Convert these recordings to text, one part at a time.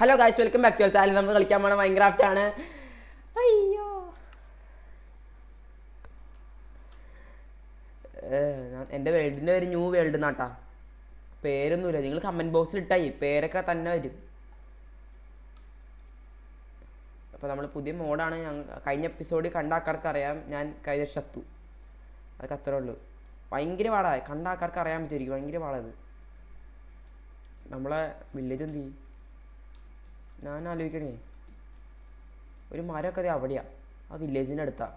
Hello guys, welcome back to channel. നമ്മൾ കളിക്കാൻ പോണ മൈൻക്രാഫ്റ്റ് ആണ്. അയ്യോ, എൻ്റെ വേൾഡിൻ്റെ ഒരു ന്യൂ വേൾഡ് എന്നാട്ടാ. പേരൊന്നുമില്ല, നിങ്ങൾ കമൻറ്റ് ബോക്സിൽ ഇട്ടായി പേരൊക്കെ തന്നെ വരും. അപ്പോൾ നമ്മൾ പുതിയ മോഡാണ്. കഴിഞ്ഞ എപ്പിസോഡിൽ കണ്ട ആൾക്കാർക്ക് അറിയാം, ഞാൻ കഴിഞ്ഞ ചത്തു. അതൊക്കെ അത്രേ ഉള്ളൂ. ഭയങ്കര പാടാ, കണ്ട ആൾക്കാർക്ക് അറിയാൻ പറ്റുമായിരിക്കും. ഭയങ്കര പാടത്. നമ്മളെ വില്ലേജ് എന്ത് ചെയ്യും ഞാൻ ആലോചിക്കണേ. ഒരു മരമൊക്കെ അതെ അവിടെയാണ്, ആ വില്ലേജിൻ്റെ അടുത്താണ്.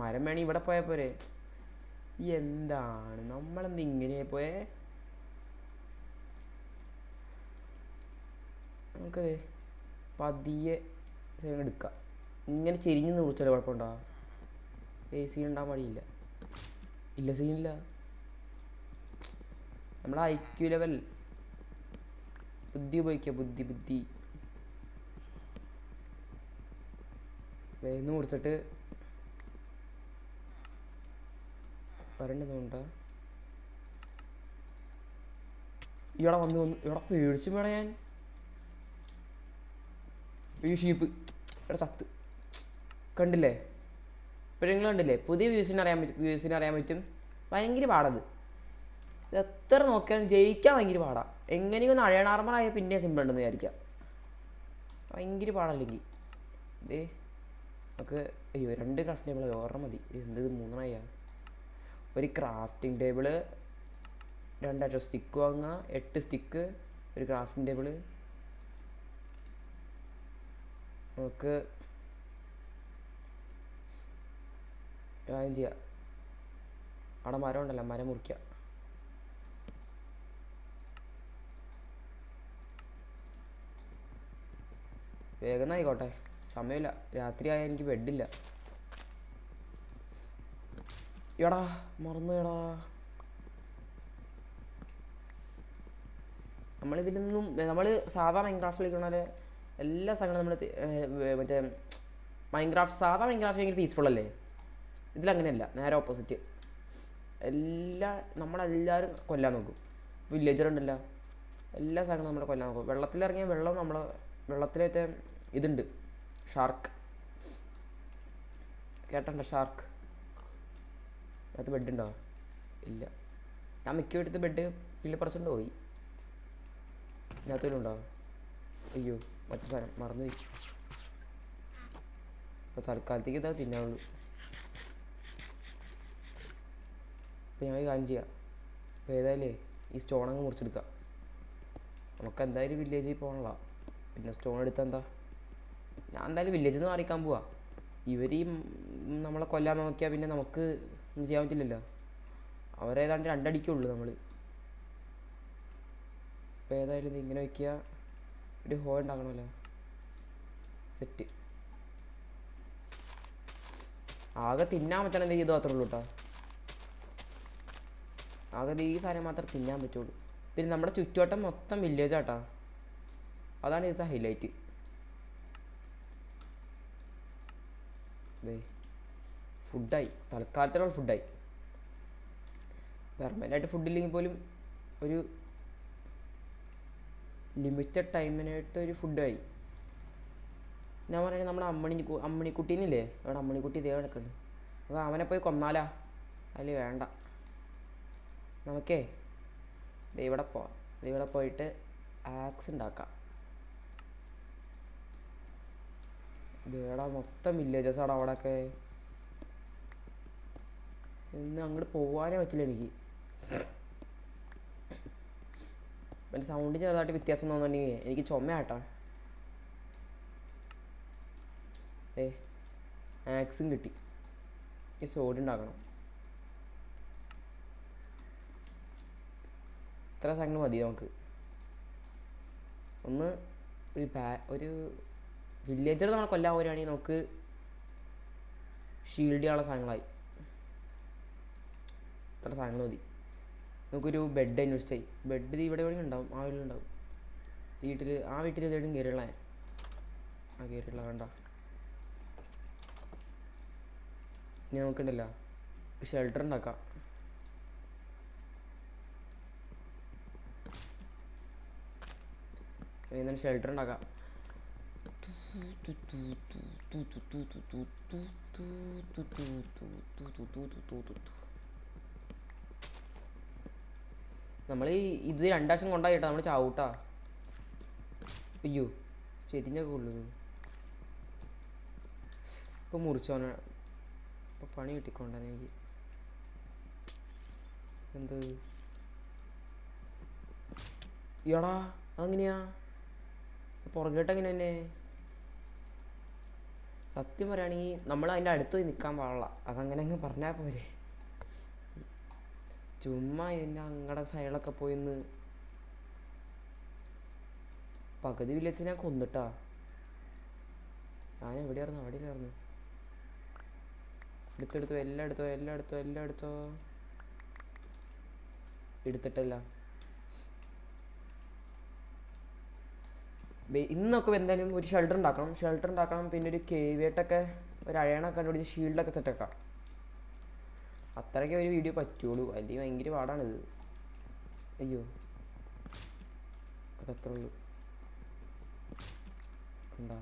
മരം വേണേ ഇവിടെ പോയാൽ പോരെ. എന്താണ് നമ്മളെന്ത് ഇങ്ങനെ പോയേ? നമുക്കത് പതിയെ എടുക്കാം. ഇങ്ങനെ ചെരിഞ്ഞ് നിർച്ചാൽ കുഴപ്പമുണ്ടോ? സീൻ ഉണ്ടാകാൻ വഴിയില്ല. ഇല്ല, സീനില്ല. നമ്മളെ IQ ലെവൽ ബുദ്ധി ഉപയോഗിക്കുക. ബുദ്ധി വേന്ന് കുടിച്ചിട്ട് വരണ്ടെന്നുണ്ടോ? ഇവിടെ വന്ന് ഇവിടെ പേടിച്ചും വേണം ഞാൻ. ഈ ഷീപ്പ് ഇവിടെ ചത്ത് കണ്ടില്ലേ? ഇപ്പോഴും നിങ്ങൾ കണ്ടില്ലേ? പുതിയ വ്യൂസിന് അറിയാൻ പറ്റും. ഭയങ്കര പാടത്. ഇത് എത്ര നോക്കിയാലും ജയിക്കാൻ ഭയങ്കര പാടാണ്. എങ്ങനെയും ഒന്ന് അഴയണ ആർമറായാൽ പിന്നെ സിമ്പിൾ ഉണ്ടെന്ന് വിചാരിക്കാം. ഭയങ്കര പാടല്ലെങ്കിൽ ഇതേ നമുക്ക് അയ്യോ 2 ക്രാഫ്റ്റിംഗ് ടേബിൾ ഓർമ്മ മതി. എന്ത് 3 ഒരു ക്രാഫ്റ്റിംഗ് ടേബിള്, 2 സ്റ്റിക്ക് വാങ്ങുക. 8 സ്റ്റിക്ക്, ഒരു ക്രാഫ്റ്റിംഗ് ടേബിള്. നമുക്ക് കാര്യം ചെയ്യാം. അവിടെ മരം ഉണ്ടല്ലോ, മരം മുറിക്കുക. വേഗം ആയിക്കോട്ടെ, സമയമില്ല. രാത്രിയായാൽ എനിക്ക് ബെഡില്ല. എടാ മറന്നു. നമ്മളിതിലൊന്നും നമ്മൾ സാധാ മൈൻക്രാഫ്റ്റ് കളിക്കണ എല്ലാ സാധനങ്ങളും നമ്മൾ മറ്റേ സാധാ മൈൻക്രാഫ്റ്റ് ഭയങ്കര പീസ്ഫുൾ അല്ലേ? ഇതിലങ്ങനെയല്ല, നേരെ ഓപ്പോസിറ്റ്. നമ്മളെല്ലാവരും കൊല്ലാൻ നോക്കും. വില്ലേജർ ഉണ്ടല്ലോ, എല്ലാ സാധനങ്ങളും നമ്മളെ കൊല്ലാൻ നോക്കും. വെള്ളത്തിലിറങ്ങിയ വെള്ളത്തിലേറ്റ ഇതുണ്ട്, ഷാർക്ക്. കേട്ടണ്ട? ഷാർക്ക്. അത് ബെഡുണ്ടോ? ഇല്ല. ഞാൻ മിക്ക എടുത്ത് ബെഡ് കിള്ളിപ്പറിച്ചുകൊണ്ട് പോയി. ഇതിനകത്തോലും ഉണ്ടോ? അയ്യോ, മറ്റു സാധനം മറന്നു പോയി. അപ്പോൾ തൽക്കാലത്തേക്ക് ഇതാ തിന്നാവുള്ളൂ. അപ്പോൾ ഞാൻ കാര്യം ചെയ്യാം. അപ്പോൾ ഏതായാലേ ഈ സ്റ്റോണങ്ങ് മുറിച്ചെടുക്കാം. നമുക്ക് എന്തായാലും വില്ലേജിൽ പോകണല്ലോ. പിന്നെ സ്റ്റോൺ എടുത്താൽ എന്താ? ഞാൻ എന്തായാലും വില്ലേജിൽ നിന്ന് മാറിക്കാൻ പോവാ. ഇവർ നമ്മളെ കൊല്ലാൻ നോക്കിയാൽ പിന്നെ നമുക്ക് ഒന്നും ചെയ്യാൻ പറ്റില്ലല്ലോ. അവരേതാണ്ട് 2 അടിക്കുള്ളൂ നമ്മൾ. അപ്പോൾ ഏതായാലും ഇത് ഇങ്ങനെ വയ്ക്കുക. ഒരു ഹോ ഉണ്ടാക്കണമല്ലോ. സെറ്റ്. ആകെ തിന്നാൻ പറ്റണം എന്തെങ്കിലും ഇത് മാത്രമേ ഉള്ളൂ കേട്ടോ. ആകെ ഈ സാധനം മാത്രമേ തിന്നാൻ പറ്റുള്ളൂ. പിന്നെ നമ്മുടെ ചുറ്റുവട്ടം മൊത്തം വില്ലേജാട്ടാ. അതാണ് ഇന്നത്തെ ഹൈലൈറ്റ്. ഫുഡായി, തൽക്കാലത്തിലുള്ള ഫുഡായി. പെർമനൻ്റായിട്ട് ഫുഡില്ലെങ്കിൽ പോലും ഒരു ലിമിറ്റഡ് ടൈമിനായിട്ട് ഒരു ഫുഡായി. ഞാൻ പറയുന്നത് നമ്മുടെ അമ്മണിക്കുട്ടീനില്ലേ? അവിടെ അമ്മണിക്കുട്ടി ഇതേ കണക്കുണ്ട്. അപ്പോൾ അവനെ പോയി കൊന്നാലാ? അതിൽ വേണ്ട. നമുക്കേ ഇവിടെ പോയിട്ട് ആക്സ് ഉണ്ടാക്കാം. ഇവിടെ മൊത്തം വില്ലേജസ് ആണ്. അവിടെയൊക്കെ ഇന്ന് അങ്ങോട്ട് പോകാനേ പറ്റില്ല എനിക്ക്. പിന്നെ സൗണ്ട് ചെറുതായിട്ട് വ്യത്യാസം തോന്നുന്നുണ്ടെങ്കിൽ എനിക്ക് ചുമയാട്ടാ. ആക്സും കിട്ടി. ഈ സോഡ് ഉണ്ടാക്കണം. ഇത്ര സാധനങ്ങൾ മതി നമുക്ക്. ഒന്ന് ഒരു വില്ലേജർ നമ്മളെ കൊല്ലാൻ പോരുവാണെങ്കിൽ നമുക്ക് ഷീൽഡ് ചെയ്യാനുള്ള സാധനങ്ങളായി. ഇത്ര സാധനങ്ങൾ മതി. നമുക്കൊരു ബെഡ് ഇൻവെസ്റ്റ് ചെയ്യും. ബെഡ് ഇവിടെ വേണമെങ്കിൽ ഉണ്ടാവും. ആ വീട്ടിലുണ്ടാവും. ആ വീട്ടിൽ ഇതേടും കയറിയുള്ള കയറിയുള്ള വേണ്ട. ഇനി നമുക്കുണ്ടല്ലോ ഷെൽട്ടർ ഉണ്ടാക്കാം. എന്നിട്ട് ഷെൽട്ടർ ഉണ്ടാക്കാം. നമ്മൾ ഇത് 2 ആഴ്ച കൊണ്ടായിട്ടാ നമ്മൾ ചാവൂട്ടാ. അയ്യോ ചെരിഞ്ഞൊക്കെ ഉള്ളത് ഇപ്പം മുറിച്ചോനെ. ഇപ്പം പണി കിട്ടിക്കൊണ്ടാണ് എനിക്ക്. എന്ത് ഇയാടാ അതെങ്ങനെയാ പുറകോട്ട് എങ്ങനെ തന്നെ? സത്യം പറയുകയാണെങ്കിൽ നമ്മൾ അതിൻ്റെ അടുത്ത് പോയി നിൽക്കാൻ പാടില്ല. അതങ്ങനെ അങ്ങ് പറഞ്ഞാൽ പോരെ. ചുമ്മാ ഇതിൻ്റെ അങ്ങടെ സൈഡിലൊക്കെ പോയിന്ന് പകുതി വില്ലേജ് ഞാൻ കൊന്നിട്ടാ. ഞാൻ എവിടെയായിരുന്നു? അവിടെയായിരുന്നു. എടുത്തെടുത്തോ, എല്ലാം എടുത്തോ, എല്ലാം എടുത്തോ, എല്ലാം എടുത്തോ. എടുത്തിട്ടല്ല. ഇന്നൊക്കെ എന്തായാലും ഒരു ഷെൽട്ടർ ഉണ്ടാക്കണം. പിന്നെ ഒരു കേവേട്ടൊക്കെ ഒരു അയണൊക്കെ കണ്ടുപിടിച്ച് ഷീൽഡൊക്കെ സെറ്റാക്കാം. അത്രയ്ക്ക് ഒരു വീഡിയോ പറ്റുള്ളൂ. അല്ലെങ്കിൽ ഭയങ്കര പാടാണിത്. അയ്യോ അതത്രേ ഉള്ളൂ. എന്താ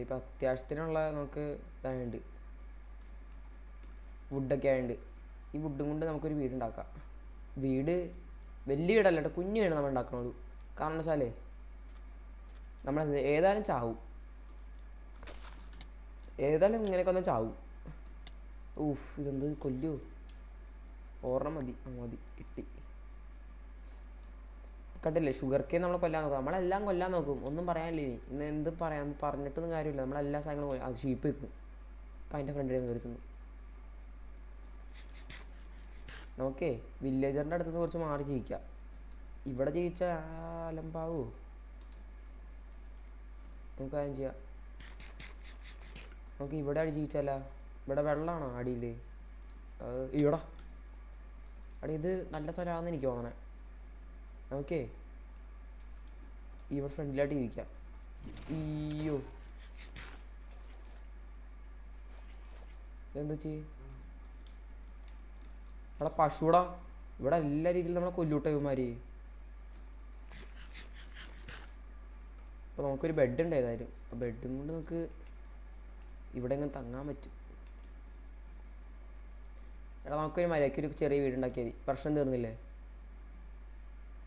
ഇപ്പം അത്യാവശ്യത്തിനുള്ള നമുക്ക് ഇതായുണ്ട്, വുഡൊക്കെ ആയുണ്ട്. ഈ വുഡും കൊണ്ട് നമുക്കൊരു വീടുണ്ടാക്കാം. വീട് വലിയ വീടല്ല കേട്ടോ, കുഞ്ഞു വീട് നമ്മൾ ഉണ്ടാക്കണുള്ളൂ. കാരണം വെച്ചാലേ നമ്മൾ ഏതായാലും ചാവും. ഏതായാലും ഇങ്ങനെയൊക്കെ ഒന്ന് ചാവും. ഊഫ് ഇതെന്ത് കൊല്ലോ. ഓർമ്മ മതി. മതി കിട്ടി. കണ്ടില്ലേ ഷുഗർ കേൻ നമ്മൾ കൊല്ലാൻ നോക്കും. നമ്മളെല്ലാം കൊല്ലാൻ നോക്കും. ഒന്നും പറയാനില്ല. ഇന്ന് എന്ത് പറയാൻ പറഞ്ഞിട്ടൊന്നും കാര്യമില്ല. നമ്മളെല്ലാ സാധനങ്ങളും അത് ഷീപ്പ് വെക്കും. അപ്പം അതിൻ്റെ ഫ്രണ്ടിൽ കയറി തിന്നു. നോക്കേ വില്ലേജറിൻ്റെ അടുത്ത് നിന്ന് കുറച്ച് മാറി ജീവിക്കാം. ഇവിടെ ജീവിച്ച അലമ്പാവോ? നമുക്ക് കാര്യം ചെയ്യാം. നമുക്ക് ഇവിടെ അടി ജീവിച്ചാല. ഇവിടെ വെള്ളമാണോ അടിയിൽ? ഈടാ അടി ഇത് നല്ല സ്ഥലമാണെന്ന് എനിക്ക് തോന്നണേ. ഓക്കെ ഇവിടെ ഫ്രണ്ടിലായിട്ട് ജീവിക്കാം. അയ്യോ എന്താ ചെയ്യ്? ഇവിടെ പശുടാ. ഇവിടെ എല്ലാ രീതിയിലും നമ്മളെ കൊല്ലൂട്ട ഇവന്മാര്. അപ്പോൾ നമുക്കൊരു ബെഡ് ഉണ്ട് ഏതായാലും. ആ ബെഡും കൊണ്ട് നമുക്ക് ഇവിടെ എങ്ങനെ തങ്ങാൻ പറ്റും. എടാ നമുക്കൊരു മര്യാദയ്ക്കൊരു ചെറിയ വീടുണ്ടാക്കിയാൽ മതി. പ്രശ്നം തീർന്നില്ലേ?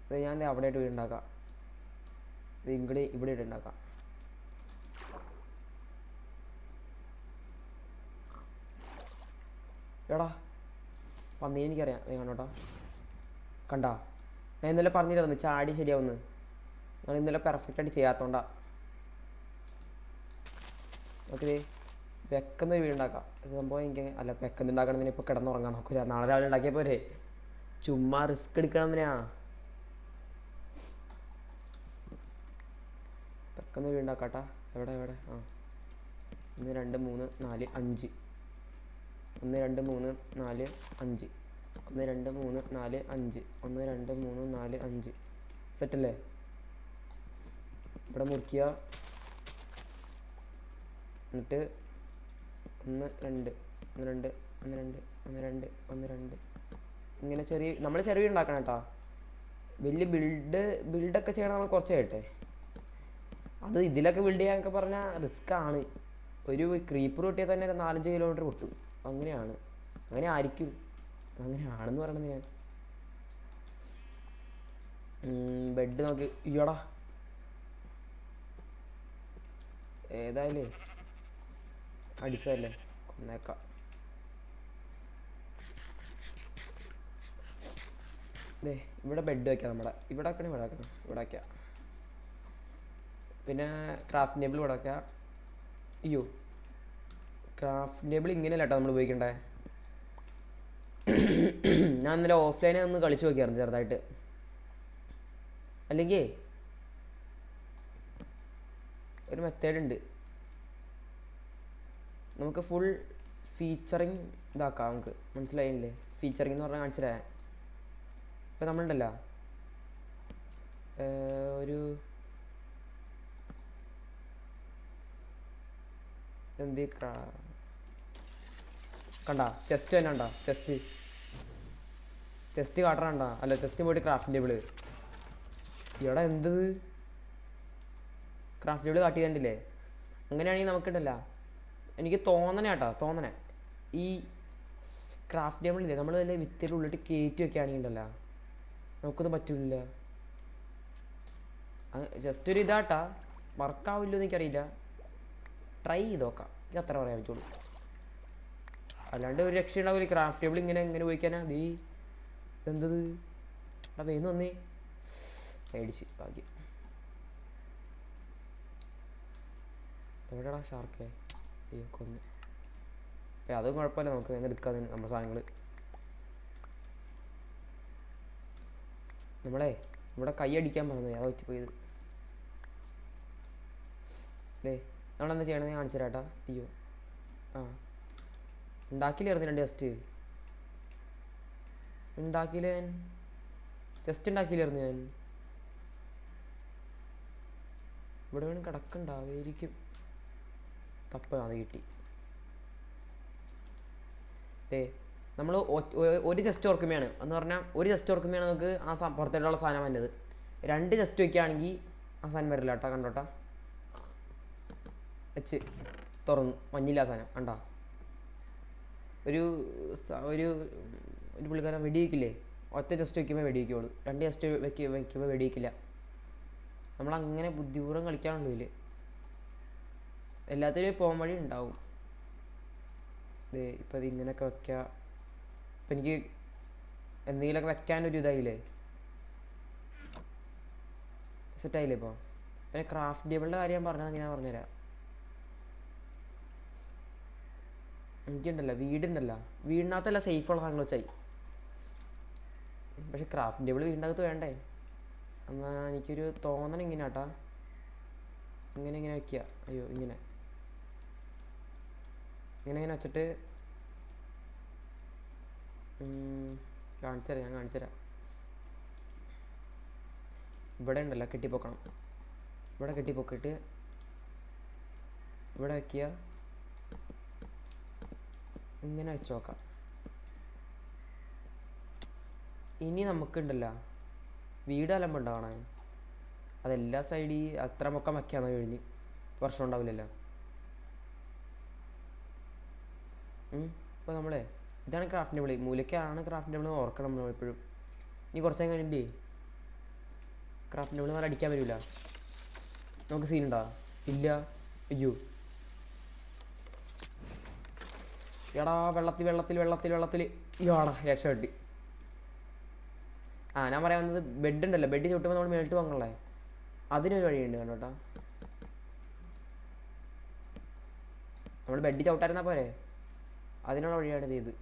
അത് ഞാൻ അവിടെ ആയിട്ട് വീടുണ്ടാക്കാം. ഇത് ഇവിടെ ആയിട്ട് ഉണ്ടാക്കാം. എടാ വന്നേ എനിക്കറിയാം. നീ കാണോട്ടാ കണ്ടാ ഞാൻ ഇന്നലെ പറഞ്ഞിരുന്നു ചാടി ശരിയാവുന്നു. ഞാൻ ഇന്നലെ പെർഫെക്റ്റായിട്ട് ചെയ്യാത്തോണ്ടാ. ഓക്കെ വെക്കുന്ന ഒരു വീടുണ്ടാക്കാം. സംഭവം എനിക്ക് അല്ല വെക്കുന്നുണ്ടാക്കണമെന്ന് ഇപ്പോൾ കിടന്നുറങ്ങാൻ നോക്കില്ല. നാളെ രാവിലെ ഉണ്ടാക്കിയ പോരെ. ചുമ്മാ റിസ്ക് എടുക്കണമെന്നാ. വെക്കുന്ന വീടുണ്ടാക്കാട്ടാ. എവിടെ 1 2 3 4 5 1 2 3 4 5 1 2 3 4 5 1 2 3 4 5 സെറ്റല്ലേ? ഇവിടെ മുറിക്കുക. എന്നിട്ട് 1 2 1 2 1 2 1 2 1 2 ഇങ്ങനെ നമ്മൾ ചെറിയ വീടുണ്ടാക്കണം കേട്ടോ. വലിയ ബിൽഡൊക്കെ ചെയ്യണം. നമ്മൾ കുറച്ച് കേട്ടെ. അത് ഇതിലൊക്കെ ബിൽഡ് ചെയ്യാനൊക്കെ പറഞ്ഞാൽ റിസ്ക് ആണ്. ഒരു ക്രീപ്പർ പൊട്ടിയാൽ തന്നെ 4-5 കിലോമീറ്റർ പൊട്ടും. അങ്ങനെയാണ്. അങ്ങനെ ആയിരിക്കും. അങ്ങനെയാണെന്ന് പറയണത് ഞാൻ. ബെഡ് നോക്കി ഇയ്യോടാ. ഏതായാലും അടിച്ചതല്ലേ കൊന്നേക്കാം. ദേ ഇവിടെ ബെഡ് വയ്ക്കാം. ഇവിടെ ആക്കണം. ഇവിടെ വയ്ക്കാം. പിന്നെ ക്രാഫ്റ്റ് ടേബിൾ ഇവിടെ വയ്ക്കാം. അയ്യോ ക്രാഫ്റ്റ് ടേബിൾ ഇങ്ങനെയല്ല കേട്ടോ നമ്മൾ ഉപയോഗിക്കണ്ടേ. ഞാൻ ഇന്നലെ ഓഫ്ലൈനെ ഒന്ന് കളിച്ച് നോക്കിയായിരുന്നു ചെറുതായിട്ട്. അല്ലെങ്കിൽ ഒരു മെത്തേഡ് ഉണ്ട്. നമുക്ക് ഫുൾ ഫീച്ചറിങ് ഇതാക്കാം. നമുക്ക് മനസ്സിലായില്ലേ? ഫീച്ചറിങ് എന്ന് പറഞ്ഞാൽ കാണിച്ചു തരാം. ഇപ്പം നമ്മളുണ്ടല്ലോ ഒരു എന്ത് കണ്ടാ ചെസ്റ്റ് തന്നെ ഉണ്ടാ. ചെസ്റ്റ് കാട്ടണ അല്ല ചെസ്റ്റ് പോയിട്ട് ക്രാഫ്റ്റ് ടേബിള് ഇവിടെ എന്തത് ക്രാഫ്റ്റ് ടേബിൾ കാട്ടി കണ്ടില്ലേ? അങ്ങനെയാണെങ്കിൽ നമുക്കുണ്ടല്ല, എനിക്ക് തോന്നണേ ഈ ക്രാഫ്റ്റ് ടേബിളില്ലേ നമ്മൾ വല്ല വിത്തിൻ്റെ ഉള്ളിട്ട് കയറ്റി വെക്കുകയാണെങ്കിൽ ഉണ്ടല്ലോ നമുക്കൊന്നും പറ്റില്ല. ജസ്റ്റ് ഒരു ഇതാട്ടാ, വർക്കാവില്ലോ എന്ന് എനിക്കറിയില്ല. ട്രൈ ചെയ്ത് നോക്കാം, ഇത് അത്ര പറയാൻ പറ്റുള്ളൂ. അല്ലാണ്ട് ഒരു രക്ഷ ഉണ്ടാവില്ല. ക്രാഫ്റ്റ് ടേബിൾ ഇങ്ങനെ പോയിക്കാനാ. നീ ഇതെന്തത് ആ വേന്ന് വന്നേ മേടിച്ച് ഭാഗ്യം. എവിടെടാ ഷാർക്കേ? അയ്യോ കൊന്ന്. അതും കുഴപ്പമില്ല, നമുക്ക് വേഗം എടുക്കാം നമ്മുടെ സാധനങ്ങൾ. ഇവിടെ കൈ അടിക്കാൻ പറഞ്ഞത് അതാ പറ്റിപ്പോയത്. നമ്മളെന്താ ചെയ്യണമെന്ന് കാണിച്ചു തരാട്ടാ. അയ്യോ ആ ഉണ്ടാക്കിയില്ലായിരുന്നു രണ്ട് ജസ്റ്റ് ഉണ്ടാക്കിയില്ലായിരുന്നു ഞാൻ. ഇവിടെ വേണം കിടക്കണ്ടാവായിരിക്കും. അത് കിട്ടി. നമ്മൾ ഒരു ജസ്റ്റ് ഓർക്കുമ്പോഴാണ് എന്ന് പറഞ്ഞാൽ ഒരു ജസ്റ്റ് ഓർക്കുമ്പോഴാണ് നമുക്ക് ആ പുറത്തേക്കുള്ള സാധനം വന്നത്. 2 ജസ്റ്റ് വയ്ക്കുകയാണെങ്കിൽ ആ സാധനം വരില്ല കേട്ടോ. കണ്ടോട്ടാ വെച്ച് തുറന്നു മഞ്ഞില്ല സാധനം കണ്ടാ. ഒരു പുള്ളിക്കാരൻ വെടിവെക്കില്ലേ? ഒറ്റ ജസ്റ്റ് വയ്ക്കുമ്പോൾ വെടിവെക്കുള്ളൂ. 2 ജസ്റ്റ് വയ്ക്കുമ്പോൾ വെടിവെക്കില്ല. നമ്മളങ്ങനെ ബുദ്ധിപൂർവ്വം കളിക്കാനുള്ളൂ ഇതിൽ. എല്ലാത്തിനും പോകാൻ വഴി ഉണ്ടാവും. ഇപ്പം അത് ഇങ്ങനെയൊക്കെ വയ്ക്കുക. ഇപ്പം എനിക്ക് എന്തെങ്കിലുമൊക്കെ വെക്കാനൊരു ഇതായില്ലേ, സെറ്റായില്ലേ ഇപ്പോൾ. പിന്നെ ക്രാഫ്റ്റ് ടേബിളിൻ്റെ കാര്യം ഞാൻ പറഞ്ഞത് ഞാൻ പറഞ്ഞുതരാം. എനിക്കുണ്ടല്ലോ വീടിനകത്തല്ല സേഫുള്ള സാധനങ്ങൾ വെച്ചായി. പക്ഷെ ക്രാഫ്റ്റ് ടേബിൾ വീടിനകത്ത് വേണ്ടേ? എന്നാൽ എനിക്കൊരു തോന്നണം ഇങ്ങനെ കേട്ടാ. ഇങ്ങനെ വയ്ക്കുക. അയ്യോ ഇങ്ങനെ വെച്ചിട്ട് ഞാൻ കാണിച്ചുതരാം. ഇവിടെ ഉണ്ടല്ലോ കെട്ടിപ്പൊക്കണം. ഇവിടെ കെട്ടിപ്പൊക്കിയിട്ട് ഇവിടെ വയ്ക്കുക. ഇങ്ങനെ വെച്ച് നോക്കാം. ഇനി നമുക്കുണ്ടല്ലോ വീട് അലമ്പുണ്ടാവണേ. അതെല്ലാ സൈഡിൽ അത്ര പൊക്കം വയ്ക്കാന്ന് കഴിഞ്ഞ് വർഷം ഉണ്ടാവില്ലല്ലോ. ഇപ്പോൾ ഇതാണ് ക്രാഫ്റ്റ് ടേബിൾ. മൂലയ്ക്കാണ് ക്രാഫ്റ്റ് ടേബിൾ ഓർക്കണം നമ്മൾ എപ്പോഴും. ഇനി കുറച്ച് നേരം കഴിഞ്ഞിട്ടേ ക്രാഫ്റ്റ് ടേബിൾ നല്ല അടിക്കാൻ വരില്ല. നമുക്ക് സീനുണ്ടോ? ഇല്ല. അയ്യോ എടാ വെള്ളത്തിൽ യാടാ രക്ഷപ്പെട്ടി. ഞാൻ പറയാൻ വന്നത് ബെഡ് ഉണ്ടല്ലോ, ബെഡ് ചവിട്ടുമ്പോൾ നമ്മൾ മേളിട്ട് വാങ്ങണല്ലേ, അതിനൊരു വഴിയുണ്ട് കണ്ടോട്ടാ. നമ്മൾ ബെഡ് ചവിട്ടായിരുന്നാൽ പോരെ, അതിനുള്ള വഴിയാണ് ഇത്.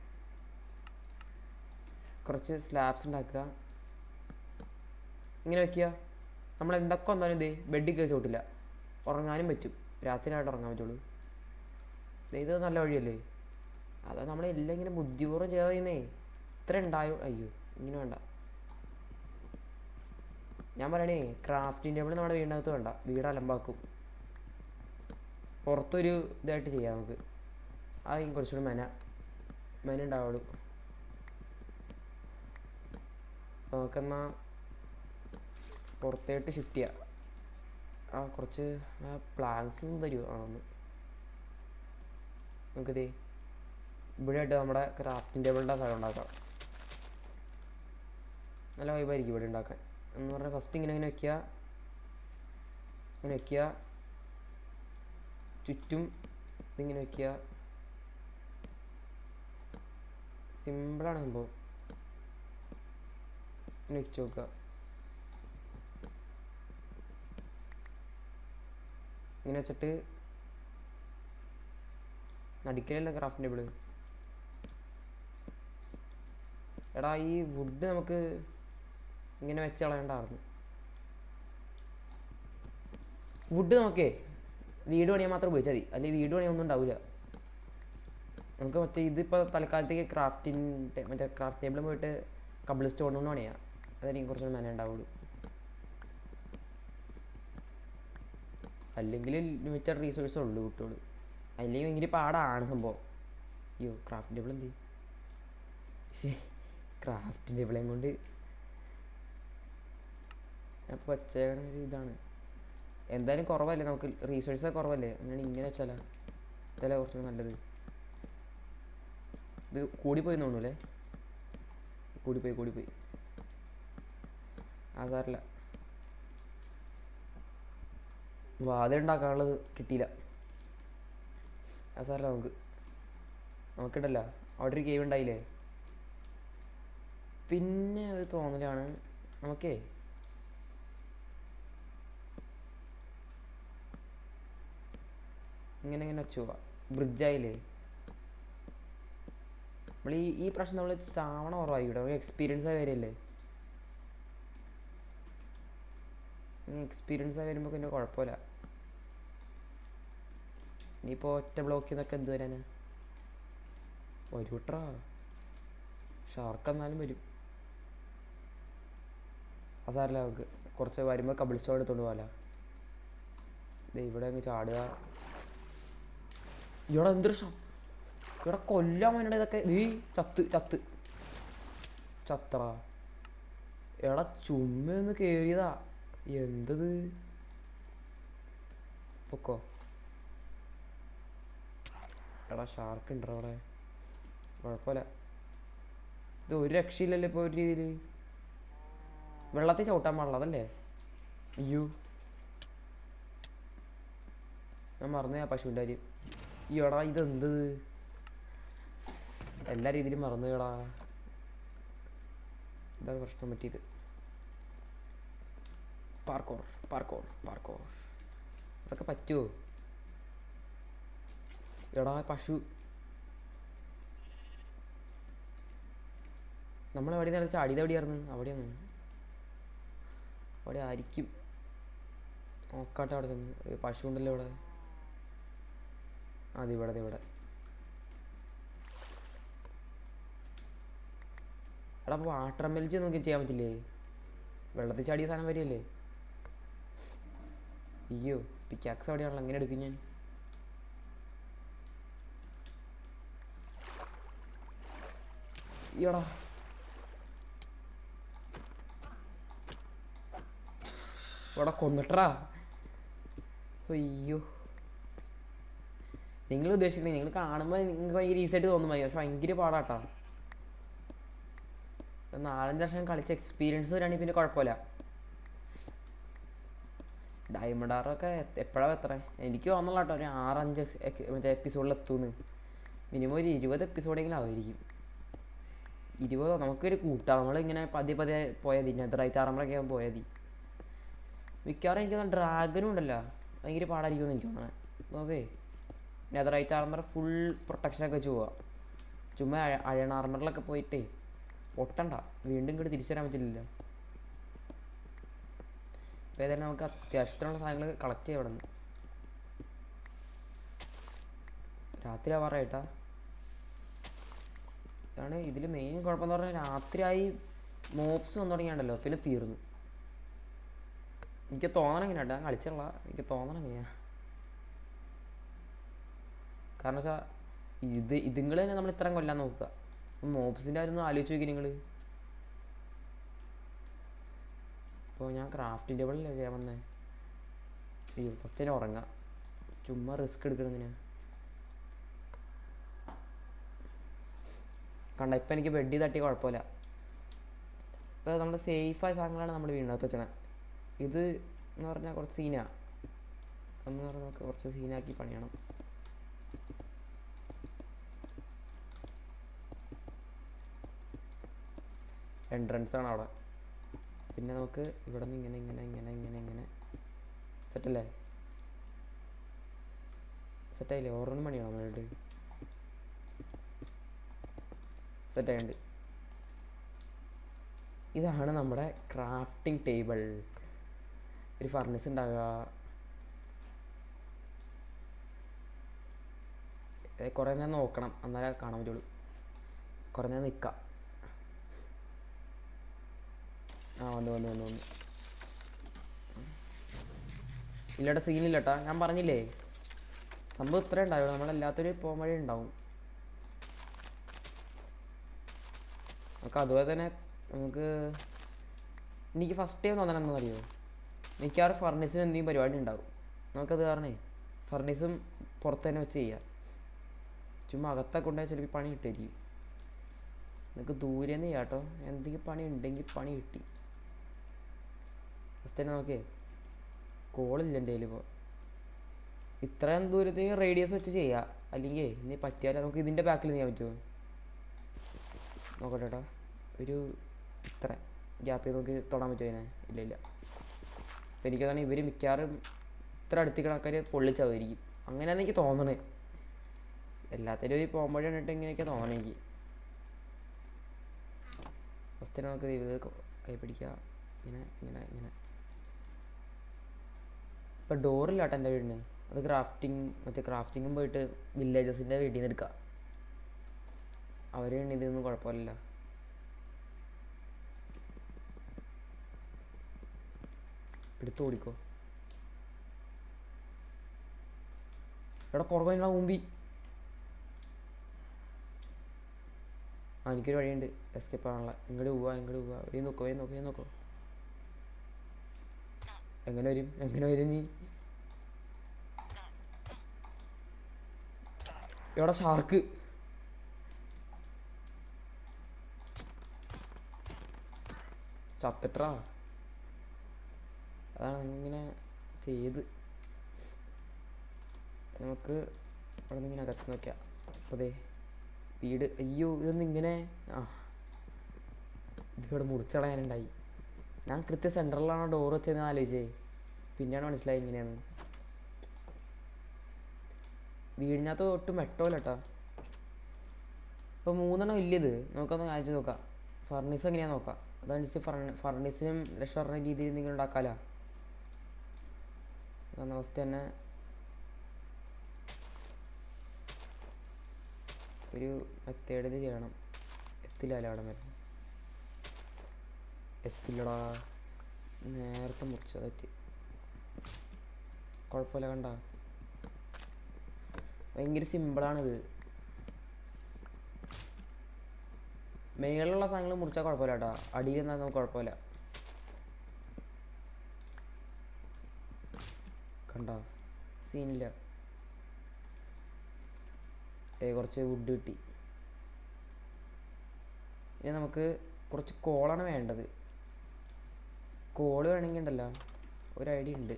കുറച്ച് സ്ലാബ്സ് ഉണ്ടാക്കുക, ഇങ്ങനെ വയ്ക്കുക. നമ്മൾ എന്തൊക്കെ വന്നാലും ബെഡിൽ കയറി ചോട്ടില്ല, ഉറങ്ങാനും പറ്റും. രാത്രിയായിട്ട് ഉറങ്ങാൻ പറ്റുള്ളൂ. ഇത് നല്ല വഴിയല്ലേ? അതാ നമ്മളെല്ലാം ഇങ്ങനെ ബുദ്ധിപൂർവ്വം ചെയ്താൽ ചെയ്യുന്നേ. ഇത്ര ഉണ്ടായോ? അയ്യോ ഇങ്ങനെ വേണ്ട. ഞാൻ പറയണേ ക്രാഫ്റ്റിംഗ് ടേബിൾ നമ്മുടെ വീടിനകത്ത് വേണ്ട, വീട് അലമ്പാക്കും. പുറത്തൊരു ഇതായിട്ട് ചെയ്യാം നമുക്ക്. ആദ്യം കുറച്ചുകൂടി മെന ഉണ്ടാവുള്ളൂ. നമുക്കെന്നാൽ പുറത്തേട്ട് ഷിഫ്റ്റ് ചെയ്യാം. കുറച്ച് പ്ലാൻസ് തരുമോ? ഒന്ന് നമുക്കിതേ ഇവിടെ ആയിട്ട് നമ്മുടെ ക്രാഫ്റ്റിംഗ് ടേബിളിൻ്റെ സ്ഥലം ഉണ്ടാക്കാം. നല്ല വൈബായിരിക്കും ഇവിടെ ഉണ്ടാക്കാൻ. എന്ന് പറഞ്ഞാൽ ഫസ്റ്റ് ഇങ്ങനെ വയ്ക്കുക, ചുറ്റും ഇതിങ്ങനെ വയ്ക്കുക. സിമ്പിളാണ് സംഭവം. ഇങ്ങനെ വെച്ച് നോക്കുക. ഇങ്ങനെ വെച്ചിട്ട് നടിക്കലല്ല ക്രാഫ്റ്റ് ടേബിള്. എടാ ഈ വുഡ് നമുക്ക് ഇങ്ങനെ വെച്ച് കളയണ്ടായിരുന്നു. വുഡ് നമുക്കേ വീട് പണിയാൻ മാത്രം ഉപയോഗിച്ചാൽ മതി, അല്ലെങ്കിൽ വീട് പണിയാൻ ഒന്നും ഉണ്ടാവില്ല. നമുക്ക് ഇതിപ്പോൾ തൽക്കാലത്തേക്ക് ക്രാഫ്റ്റ് ടേബിൾ പോയിട്ട് കബിൾ സ്റ്റോൺ കൊണ്ട് പണിയാം. അതായിരിക്കും കുറച്ചുകൂടി മെന ഉണ്ടാവുള്ളൂ. അല്ലെങ്കിൽ ലിമിറ്റഡ് റീസോഴ്സേ ഉള്ളൂ കുട്ടികൾ. അല്ലെങ്കിൽ ഭയങ്കര പാടാണ് സംഭവം. അയ്യോ ക്രാഫ്റ്റ് ടേബിൾ എന്ത് ക്രാഫ്റ്റ് ടേബിളേയും കൊണ്ട് അപ്പോൾ വെച്ചേക്കണ ഒരു ഇതാണ്. എന്തായാലും കുറവല്ലേ നമുക്ക്, റീസോഴ്സൊക്കെ കുറവല്ലേ, അങ്ങനെ ഇങ്ങനെ വെച്ചാലോ ഇതല്ലേ കുറച്ചുകൂടി നല്ലത്. ഇത് കൂടിപ്പോയി തോന്നൂല്ലേ, കൂടിപ്പോയി. സാറില്ല, വാതിൽ ഉണ്ടാക്കാനുള്ളത് കിട്ടിയില്ല. സാറില്ല, നമുക്കിടല്ല അവിടെ ഒരു കേവ് ഉണ്ടായില്ലേ. പിന്നെ ഒരു തോന്നലാണ് നമുക്കേ ഇങ്ങനെ വെച്ചു പോവാം. ബ്രിഡ്ജായില്ലേ, നമ്മൾ ഈ പ്രാവശ്യം നമ്മൾ ചാവണ കുറവായി ഇവിടെ, നമുക്ക് എക്സ്പീരിയൻസ് ആയി വരില്ലേ. എക്സ്പീരിയൻസ് ആയി വരുമ്പോൾ പിന്നെ കുഴപ്പമില്ല. ഇനിയിപ്പോൾ ഒറ്റ ബ്ലോക്കിൽ നിന്നൊക്കെ എന്ത് വരാനാ, വരൂട്ടാ ഷാർക്ക് എന്നാലും വരും. സാറില്ല, നമുക്ക് കുറച്ച് വരുമ്പോൾ കബിൾ സ്റ്റോൺ എടുത്തോണ്ട് പോകാല. ഇവിടെ അങ്ങ് ചാടുക. ഇവിടെ എന്തൊരു ഇവിടെ കൊല്ലാൻ വേണ്ട ഇതൊക്കെ. നീ ചത്ര എടാ ചുമ്മൊന്ന് കേറിയതാ. എന്തത് പൊക്കോ. എടാ ഷാർക്ക് ഉണ്ടോ അവിടെ, കുഴപ്പമില്ല. ഇത് ഒരു രക്ഷയില്ലല്ലോ ഇപ്പോൾ ഒരു രീതിയിൽ. വെള്ളത്തിൽ ചവിട്ടാൻ പാടുള്ളതല്ലേ. അയ്യോ ഞാൻ മറന്നു പശുവിൻ്റെ കാര്യം. ഈടാ ഇതെന്തത്, എല്ലാ രീതിയിലും മറന്നു കേടാ. ഇതാണ് പ്രശ്നം പറ്റിയത്. പാർക്കോർ അതൊക്കെ പറ്റുമോ എടാ. പശു നമ്മളെവിടെ നിന്ന് ചാടിയത് എവിടെയായിരുന്നു, അവിടെ ആയിരിക്കും. നോക്കാട്ടെ അവിടെ ചെന്ന്. പശു ഉണ്ടല്ലോ ഇവിടെ. അതിവിടെ എടാ. അപ്പോൾ വാട്ടർ മെൽച്ച് നോക്കി ചെയ്യാൻ പറ്റില്ലേ, വെള്ളത്തിൽ ചാടിയ സാധനം വരികയല്ലേ. അയ്യോ പിക്കാക്സ് അവിടെയാണല്ലോ, എങ്ങനെ എടുക്കും ഞാൻ. അയ്യോടാ ഇവിടെ കൊന്നിട്ടാ. അയ്യോ നിങ്ങൾ ഉദ്ദേശിക്കണേ, നിങ്ങൾ കാണുമ്പോൾ നിങ്ങൾക്ക് ഭയങ്കര ഈസിയായിട്ട് തോന്നും, പക്ഷെ ഭയങ്കര പാടാട്ടാ. 4-5 വർഷം കളിച്ച എക്സ്പീരിയൻസ് വരികയാണെങ്കിൽ പിന്നെ കുഴപ്പമില്ല. ഡയമണ്ട് ആറൊക്കെ എപ്പോഴാണ് എത്ര, എനിക്ക് തോന്നുന്നില്ല കേട്ടോ, ഒരു 6-5 മറ്റേ എപ്പിസോഡിൽ എത്തുമെന്ന്. മിനിമം ഒരു 20 എപ്പിസോഡെങ്കിലും ആയിരിക്കും. 20 നമുക്കൊരു കൂട്ടാം. നമ്മളിങ്ങനെ പതിയെ പോയാൽ മതി. നെതറായിട്ട് ആറമ്പറൊക്കെ ആകുമ്പോൾ പോയാൽ മതി. മിക്കവാറും എനിക്ക് തോന്നുന്നു ഡ്രാഗനും ഉണ്ടല്ലോ, ഭയങ്കര പാടായിരിക്കുമെന്ന് എനിക്ക് തോന്നണേ. ഓക്കെ നെതറായിട്ട് ആർമർ ഫുൾ പ്രൊട്ടക്ഷനൊക്കെ വെച്ച് പോവാം. ചുമ്മാ അയൺ ആർമറിലൊക്കെ പോയിട്ടേ പൊട്ടണ്ട, വീണ്ടും ഇങ്ങോട്ട് തിരിച്ചു തരാൻ പറ്റില്ലല്ലോ. അപ്പോൾ ഏതായാലും നമുക്ക് അത്യാവശ്യത്തിനുള്ള സാധനങ്ങൾ കളക്ട് ചെയ്യാം ഇവിടെ നിന്ന്. രാത്രി ആവാറായിട്ടാ. ഇതാണ് ഇതിൽ മെയിൻ കുഴപ്പമെന്ന് പറഞ്ഞാൽ, രാത്രിയായി മോബ്സ് വന്നു തുടങ്ങിയാണ്ടല്ലോ പിന്നെ തീർന്നു. എനിക്ക് തോന്നണം എങ്ങനെയാ, ഞാൻ കളിച്ചുള്ള എനിക്ക് തോന്നണം എങ്ങനെയാ. കാരണം വെച്ചാൽ ഇതുങ്ങൾ തന്നെ നമ്മൾ ഇത്രയും കൊല്ലാൻ നോക്കുക. മോബ്സിൻ്റെ കാര്യം ഒന്ന് ആലോചിച്ച് നോക്കി നിങ്ങൾ. ഇപ്പോൾ ഞാൻ ക്രാഫ്റ്റിംഗ് ടേബിളിലല്ലേ ചെയ്യാൻ വന്നേ. അയ്യോ ഫസ്റ്റ് തന്നെ ഉറങ്ങാം, ചുമ്മാ റിസ്ക് എടുക്കണം ഇങ്ങനെ. കണ്ട ഇപ്പം എനിക്ക് ബെഡ് തട്ടി കുഴപ്പമില്ല. ഇപ്പോൾ നമ്മുടെ സേഫായ സാധനങ്ങളാണ് നമ്മൾ വീടിനകത്ത് വെച്ചത്. ഇത് എന്ന് പറഞ്ഞാൽ കുറച്ച് സീനാണ്. എന്ന് പറഞ്ഞാൽ നമുക്ക് കുറച്ച് സീനാക്കി പണിയണം. എൻട്രൻസ് ആണ് അവിടെ. പിന്നെ നമുക്ക് ഇവിടെ നിന്ന് ഇങ്ങനെ സെറ്റല്ലേ, സെറ്റായില്ലേ. ഓരോന്നും പണിയാണോ വേണ്ടി, സെറ്റായിട്ടുണ്ട്. ഇതാണ് നമ്മുടെ ക്രാഫ്റ്റിംഗ് ടേബിൾ. ഒരു ഫർണിസ് ഉണ്ടാകുക, കുറേ നേരം നോക്കണം എന്നാലേ കാണാൻ പറ്റുള്ളൂ. കുറേ നേരം നിൽക്കാം. വന്നു ഇല്ലട്ടാ, സീനില്ലട്ടാ. ഞാൻ പറഞ്ഞില്ലേ സംഭവം ഇത്രേ ഉണ്ടാവുള്ളൂ. നമ്മളെല്ലാത്തൊരു പോകാൻ വഴി ഉണ്ടാവും. നമുക്ക് അതുപോലെ തന്നെ എനിക്ക് ഫസ്റ്റ് ടൈം തോന്നണമെന്ന് അറിയുമോ, മിക്കവാറും ഫർണിസിന് എന്തെങ്കിലും പരിപാടി ഉണ്ടാവും. നമുക്കത് കാരണേ ഫർണിസും പുറത്ത് തന്നെ വെച്ച് ചെയ്യാം. ചുമ്മാ അകത്തൊക്കെ ഉണ്ടായാൽ ചിലപ്പോൾ പണി കിട്ടുമായിരിക്കും. നിങ്ങൾക്ക് ദൂരെ നിന്ന് ചെയ്യാം കേട്ടോ. എന്തെങ്കിലും പണി ഉണ്ടെങ്കിൽ പണി കിട്ടി. ഫസ്റ്റ് തന്നെ നോക്കേ കോളില്ല എൻ്റെ കയ്യിൽ. ഇപ്പോൾ ഇത്രയും ദൂരത്തേക്ക് റേഡിയസ് വെച്ച് ചെയ്യാം. അല്ലെങ്കിൽ ഇനി പറ്റിയാലും നമുക്ക് ഇതിൻ്റെ ബാക്കിൽ ചെയ്യാൻ പറ്റുമോ നോക്കട്ടെ കേട്ടോ. ഒരു ഇത്ര ഗ്യാപ്പിൽ നോക്കി തൊടാൻ പറ്റുമോ അതിനെ? ഇല്ല ഇല്ല. അപ്പോൾ എനിക്കതാണ് ഇവർ മിക്കവാറും ഇത്ര അടുത്തേക്ക് ആൾക്കാർ പൊള്ളിച്ചാവുമായിരിക്കും. അങ്ങനെയാണെന്ന് എനിക്ക് തോന്നണേ. എല്ലാത്തിലും ഈ പോകുമ്പോഴേ കണ്ടിട്ട് ഇങ്ങനെയൊക്കെ തോന്നണേ എനിക്ക്. ഫസ്റ്റ് നമുക്ക് ഇത് കൈ പിടിക്കുക. ഇങ്ങനെ ഇങ്ങനെ ഇങ്ങനെ. ഇപ്പോൾ ഡോറില്ല കേട്ടോ എൻ്റെ വീടിന്. അത് ക്രാഫ്റ്റിങ്ങും പോയിട്ട് വില്ലേജസിൻ്റെ വീട്ടിൽ നിന്ന് എടുക്കുക. അവർ ഇതൊന്നും കുഴപ്പമില്ല. എടുത്ത് ഓടിക്കോ. ഇവിടെ പുറകെ മുമ്പി. എനിക്കൊരു വഴിയുണ്ട് എസ്കേപ്പ് ആണല്ലോ. ഇങ്ങോട്ട് പോവാ. വഴി നോക്കോ. എങ്ങനെ വരും നീ? ഇവിടെ ഷാർക്ക്. ചത്തിട്ടാ. അതാണ് ഇങ്ങനെ ചെയ്ത് നമുക്ക് അവിടെ നിന്ന് ഇങ്ങനെ അകത്ത് നോക്കാം. അപ്പോൾ അതെ വീട്. അയ്യോ ഇതൊന്നിങ്ങനെ ഇതിവിടെ മുറിച്ചടയാനുണ്ടായി. ഞാൻ കൃത്യം സെൻറ്ററിലാണ് ഡോർ വെച്ചതെന്ന് ആലോചിച്ചേ. പിന്നെയാണ് മനസ്സിലായി ഇങ്ങനെയാണ്. വീടിനകത്ത് ഒട്ടും വെട്ടമില്ല കേട്ടോ. ഇപ്പോൾ 3 വലിയത് നമുക്കൊന്ന് കാണിച്ച് നോക്കാം. ഫർണിസ് എങ്ങനെയാണെന്ന് നോക്കാം. അതനുസരിച്ച് ഫർണിസിനും രക്ഷപ്പെടുന്ന രീതിയിൽ നിങ്ങൾ ഉണ്ടാക്കാമല്ലോ. എന്ന അവസ്ഥ തന്നെ ഒരു മെത്തേഡിൽ ചെയ്യണം. എത്തില്ലല്ലോ അവിടെ വരെ. എത്തില്ലടാ. നേരത്തെ മുറിച്ചതെത്തി. കുഴപ്പമില്ല. കണ്ട ഭയങ്കര സിമ്പിളാണിത്. മേളിലുള്ള സാധനങ്ങൾ മുറിച്ചാൽ കുഴപ്പമില്ല കേട്ടോ. അടിയിൽ നിന്നാൽ നമുക്ക് കുഴപ്പമില്ല. കണ്ട സീനില്ല. കുറച്ച് വുഡ് കിട്ടി. ഇനി നമുക്ക് കുറച്ച് കോളാണ് വേണ്ടത്. കോള് വേണമെങ്കിൽ ഉണ്ടല്ലോ ഒരു ഐഡിയ ഉണ്ട്.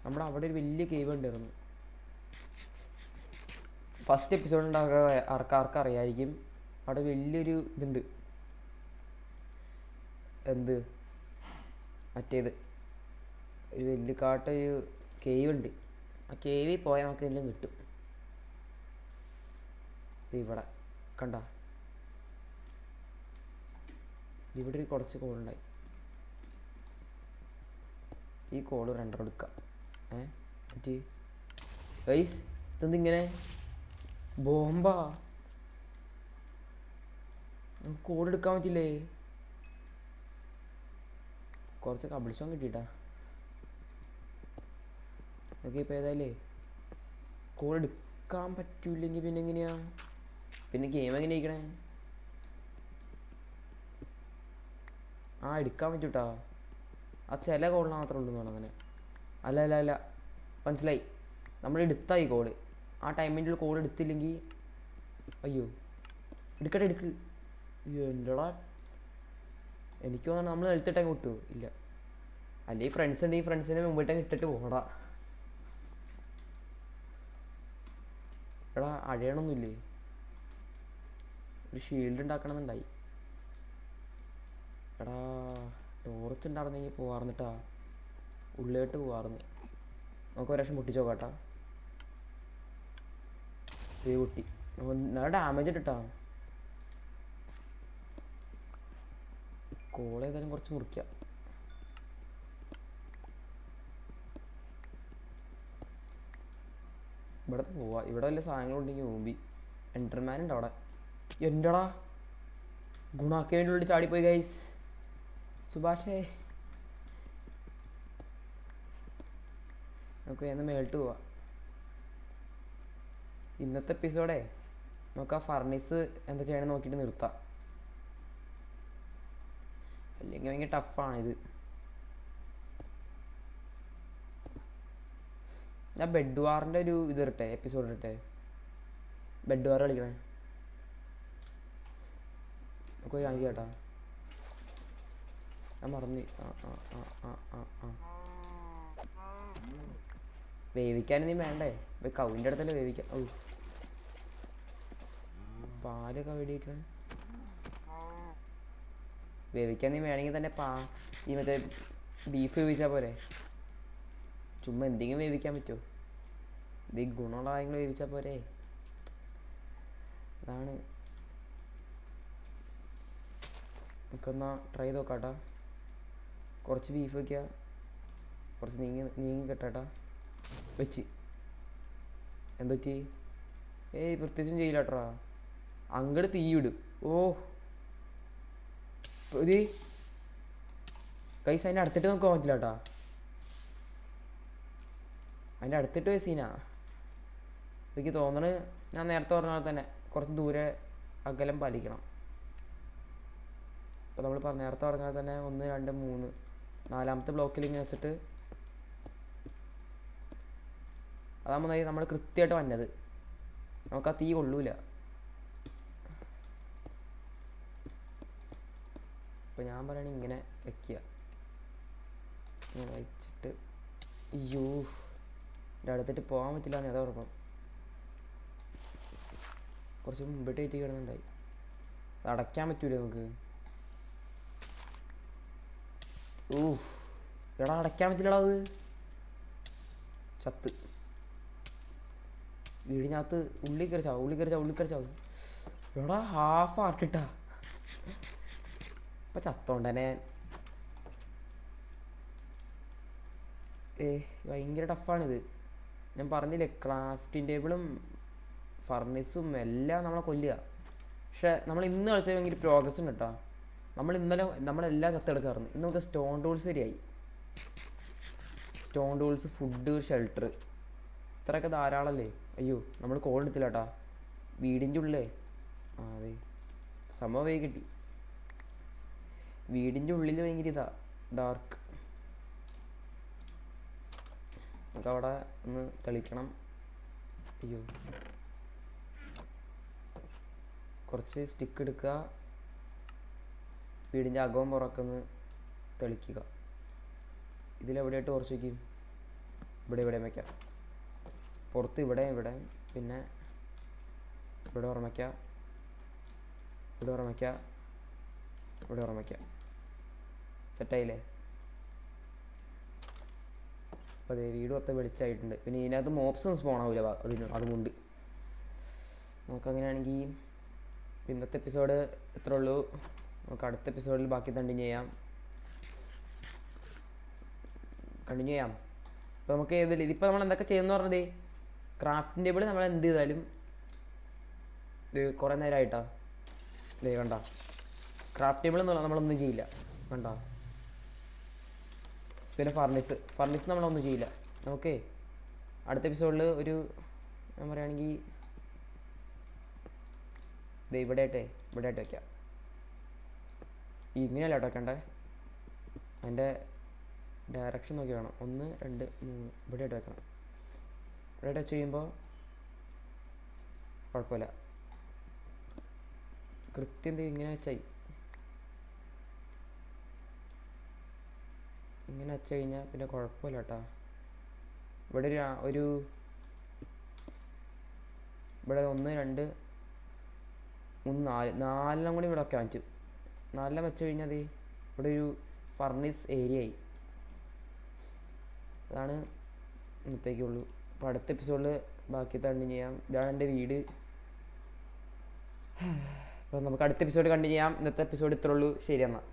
നമ്മുടെ അവിടെ ഒരു വലിയ കേവ് ഉണ്ടായിരുന്നു. ഫസ്റ്റ് എപ്പിസോഡ് ഉണ്ടാക്കുക ആർക്കാർക്ക് അറിയായിരിക്കും. അവിടെ വലിയൊരു ഇതുണ്ട്. എന്ത് മറ്റേത് ഒരു വലിയ കാട്ടൊരു കേവ് ഉണ്ട്. ആ കേവിൽ പോയാൽ നമുക്ക് എല്ലാം കിട്ടും. ഇവിടെ കണ്ട ഇവിടെ ഒരു കുറച്ച് കോളുണ്ടായി. ഈ കോള് 2 എടുക്കാം. ഗൈസ് ഇതെന്തിങ്ങനെ ബോംബാ? കോഡ് എടുക്കാൻ പറ്റില്ലേ? കുറച്ച് കബിൾസോൺ കിട്ടിയിട്ടാ. ഓക്കെ ഇപ്പോൾ ഏതായാലേ കോഡ് എടുക്കാൻ പറ്റൂല്ലെങ്കിൽ പിന്നെ എങ്ങനെയാ? പിന്നെ ഗെയിം എങ്ങനെ ഇരിക്കണേ? എടുക്കാൻ പറ്റൂട്ടാ. ആ ചില കോഡിന് മാത്രമേ ഉള്ളൂ എന്നാണ് അങ്ങനെ. അല്ല മനസ്സിലായി. നമ്മൾ എടുത്തായി കോഡ്. ആ ടൈമിൻ്റെ ഉള്ളിൽ കോഡ് എടുത്തില്ലെങ്കിൽ അയ്യോ എടുക്ക്. എന്റെടാ എനിക്ക് തോന്നുന്നു നമ്മൾ എടുത്തിട്ടങ്ങ് കിട്ടുമോ? ഇല്ല. അല്ലെങ്കിൽ ഫ്രണ്ട്സ് ഉണ്ടെങ്കിൽ ഫ്രണ്ട്സിനെ മുമ്പിട്ടങ്ങ് ഇട്ടിട്ട് പോകടാ. എടാ അഴയണമൊന്നുമില്ലേ? ഒരു ഷീൽഡ് ഉണ്ടാക്കണമെന്നുണ്ടായി. എടാ ടോർച്ച് ഉണ്ടായിരുന്നെങ്കിൽ പോവാറുന്നിട്ടാ. ഉള്ളിലോട്ട് പോവാറുന്നു. നമുക്ക് ഒരു പ്രാവശ്യം പൊട്ടിച്ച് നോക്കാട്ടാ. പൊട്ടി. നല്ല ഡാമേജ് ഇട്ടിട്ടാ. കോൾ ഏതായാലും കുറച്ച് മുറിക്കാം. ഇവിടെ പോവാ. ഇവിടെ വല്ല സാധനങ്ങളുണ്ടെങ്കിൽ മുമ്പി എൻ്റർമാൻ ഉണ്ട് അവിടെ. എന്റെടാ ഗുണാക്കി വേണ്ടി ചാടിപ്പോയി ഗൈസ്. സുഭാഷേ നമുക്ക് എന്ന് മേളിട്ട് പോവാം. ഇന്നത്തെ എപ്പിസോഡേ നമുക്ക് ആ ഫർണിസ് എന്താ ചെയ്യണമെന്ന് നോക്കിയിട്ട് നിർത്താം. അല്ലെങ്കിൽ ഇല്ലെങ്കിൽ ഭയങ്കര ടഫാണ് ഇത്. ഞാൻ ബെഡ് വാറിൻ്റെ ഒരു ഇത് ഇരട്ടെ, എപ്പിസോഡ് ഇരട്ടെ, ബെഡ് വാർ കളിക്കണേ. നമുക്ക് വാങ്ങി കേട്ടാ, ഞാൻ മറന്നു. വേവിക്കാൻ നീ വേണ്ടേ? കൗവിൻ്റെ അടുത്തല്ലേ വേവിക്കാം. ഓ പാലൊക്കെ വെടിവെക്കണേ. വേവിക്കാൻ നീ വേണമെങ്കിൽ തന്നെ ഈ മറ്റേ ബീഫ് വേവിച്ചാൽ പോരെ. ചുമ്മാ എന്തെങ്കിലും വേവിക്കാൻ പറ്റുമോ? ഇത് ഈ ഗുണമുള്ള കാര്യങ്ങൾ വേവിച്ചാൽ പോരെ. അതാണ്. നമുക്കൊന്നാ ട്രൈ ചെയ്ത് നോക്കാട്ടാ. കുറച്ച് ബീഫ് വയ്ക്കുക, കുറച്ച് നീങ്ങി കെട്ടാട്ടാ. വെച്ച് എന്തൊറ്റി? പ്രത്യേകിച്ചും ചെയ്യില്ല കേട്ടോ. അങ്ങോട്ട് തീയിടും. ഓ ഒരു കൈസ് അതിൻ്റെ അടുത്തിട്ട് നോക്കാൻ പറ്റില്ല കേട്ടാ. അതിൻ്റെ അടുത്തിട്ട് പോയ സീനാ. എനിക്ക് തോന്നണ് ഞാൻ നേരത്തെ പറഞ്ഞ തന്നെ കുറച്ച് ദൂരെ അകലം പാലിക്കണം. അപ്പോൾ നമ്മൾ നേരത്തെ പറഞ്ഞാൽ തന്നെ 1 2 3 4ാമത്തെ ബ്ലോക്കിൽ ഇങ്ങനെ വെച്ചിട്ട് അതാകുമ്പോൾ നമ്മൾ കൃത്യമായിട്ട് വന്നത്. നമുക്ക് ആ തീ കൊള്ളൂല. അപ്പോൾ ഞാൻ പറയുകയാണെങ്കിൽ ഇങ്ങനെ വയ്ക്കുക. ഇങ്ങനെ വെച്ചിട്ട് അയ്യോ എൻ്റെ അടുത്തിട്ട് പോകാൻ പറ്റില്ല എന്ന് അതാ ഉറപ്പം. കുറച്ച് മുമ്പിട്ട് കയറ്റി കിടന്നുണ്ടായി. അത് അടയ്ക്കാൻ പറ്റൂലേ നമുക്ക്? എടാ അടയ്ക്കാൻ പറ്റില്ലടാ. അത് ചത്ത് വീടിനകത്ത് ഉള്ളിൽ കയറിച്ചാവും. എടാ ഹാഫ് ആട്ടിട്ടാ. ഇപ്പം ചത്തോണ്ടനെ. ഭയങ്കര ടഫാണിത്. ഞാൻ പറഞ്ഞില്ലേ, ക്രാഫ്റ്റിംഗ് ടേബിളും ഫർണിസും എല്ലാം നമ്മളെ കൊല്ലുക. പക്ഷെ നമ്മൾ ഇന്ന് കളിച്ചത് ഭയങ്കര പ്രോഗ്രസ് ഉണ്ട് കേട്ടോ. നമ്മളെല്ലാം ചത്തെടുക്കാറുണ്ട്. ഇന്ന് നമുക്ക് സ്റ്റോൺ ടൂൾസ് ശരിയായി. സ്റ്റോൺ ടൂൾസ്, ഫുഡ്, ഷെൽട്ടർ, ഇത്രയൊക്കെ ധാരാളമല്ലേ. അയ്യോ നമ്മൾ കോൾ എടുത്തില്ല കേട്ടാ. വീടിൻ്റെ ഉള്ളിലേ അതെ സംഭവം വേഗം കിട്ടി. വീടിൻ്റെ ഉള്ളിൽ ഭയങ്കര ഇതാ ഡാർക്ക്. നമുക്കവിടെ ഒന്ന് തെളിക്കണം. അയ്യോ കുറച്ച് സ്റ്റിക്ക് എടുക്കുക, വീടിൻ്റെ അകവും പുറക്കൊന്ന് തെളിക്കുക. ഇതിലെവിടെയായിട്ട് കുറച്ച് വയ്ക്കും? ഇവിടെ വയ്ക്കാം. പുറത്ത് ഇവിടെ പിന്നെ ഇവിടെ ഓർമ്മയ്ക്കുക, സെറ്റായില്ലേ? അപ്പോൾ അതേ വീട് മൊത്തം വെളിച്ചമായിട്ടുണ്ട്. പിന്നെ ഇതിനകത്ത് മോപ്സ് ഒന്നും സ്പോൺ ആവില്ല അതുകൊണ്ട്. നമുക്കങ്ങനെയാണെങ്കിൽ ഇന്നത്തെ എപ്പിസോഡ് ഇത്രേ ഉള്ളൂ. നമുക്ക് അടുത്ത എപ്പിസോഡിൽ ബാക്കി കണ്ടിന്യൂ ചെയ്യാം. അപ്പോൾ നമുക്ക് ഇതിപ്പോൾ നമ്മൾ എന്തൊക്കെ ചെയ്യുമെന്ന് പറഞ്ഞത്, ക്രാഫ്റ്റിംഗ് ടേബിൾ നമ്മൾ എന്ത് ചെയ്താലും ഇത് കുറേ നേരമായിട്ടാ. ഇതേ കണ്ട, ക്രാഫ്റ്റ് ടേബിൾ നമ്മളൊന്നും ചെയ്യില്ല കണ്ട. പിന്നെ ഫർണിസ് നമ്മളൊന്നും ചെയ്യില്ല. നമുക്ക് അടുത്ത എപ്പിസോഡിൽ ഒരു ഞാൻ പറയുകയാണെങ്കിൽ ഇത് ഇവിടെയായിട്ട് വയ്ക്കാം. ഇങ്ങനെയല്ല കേട്ടോ വയ്ക്കണ്ടേ, അതിൻ്റെ ഡയറക്ഷൻ നോക്കി വേണം. 1 2 3 ഇവിടെയായിട്ട് വെക്കണം. ഇവിടെ ടച്ച് ചെയ്യുമ്പോൾ കുഴപ്പമില്ല. കൃത്യം ഇങ്ങനെ വെച്ചായി, ഇങ്ങനെ വെച്ച് കഴിഞ്ഞാൽ പിന്നെ കുഴപ്പമില്ല കേട്ടോ. ഇവിടെ ഇവിടെ 1 2 3 4 കൂടി ഇവിടെ വെക്കാൻ പറ്റും. 4 വെച്ച് കഴിഞ്ഞാൽ ഇവിടെ ഒരു ഫർണിസ് ഏരിയ ആയി. അതാണ് ഇന്നത്തേക്കുള്ളൂ. അപ്പോൾ അടുത്ത എപ്പിസോഡിൽ ബാക്കി കണ്ടിന്യൂ ചെയ്യാം. ഇതാണ് എൻ്റെ വീട്. അപ്പോൾ നമുക്ക് അടുത്ത എപ്പിസോഡ് കണ്ടിന്യൂ ചെയ്യാം. ഇന്നത്തെ എപ്പിസോഡ് ഇത്രേ ഉള്ളൂ. ശരി എന്നാൽ.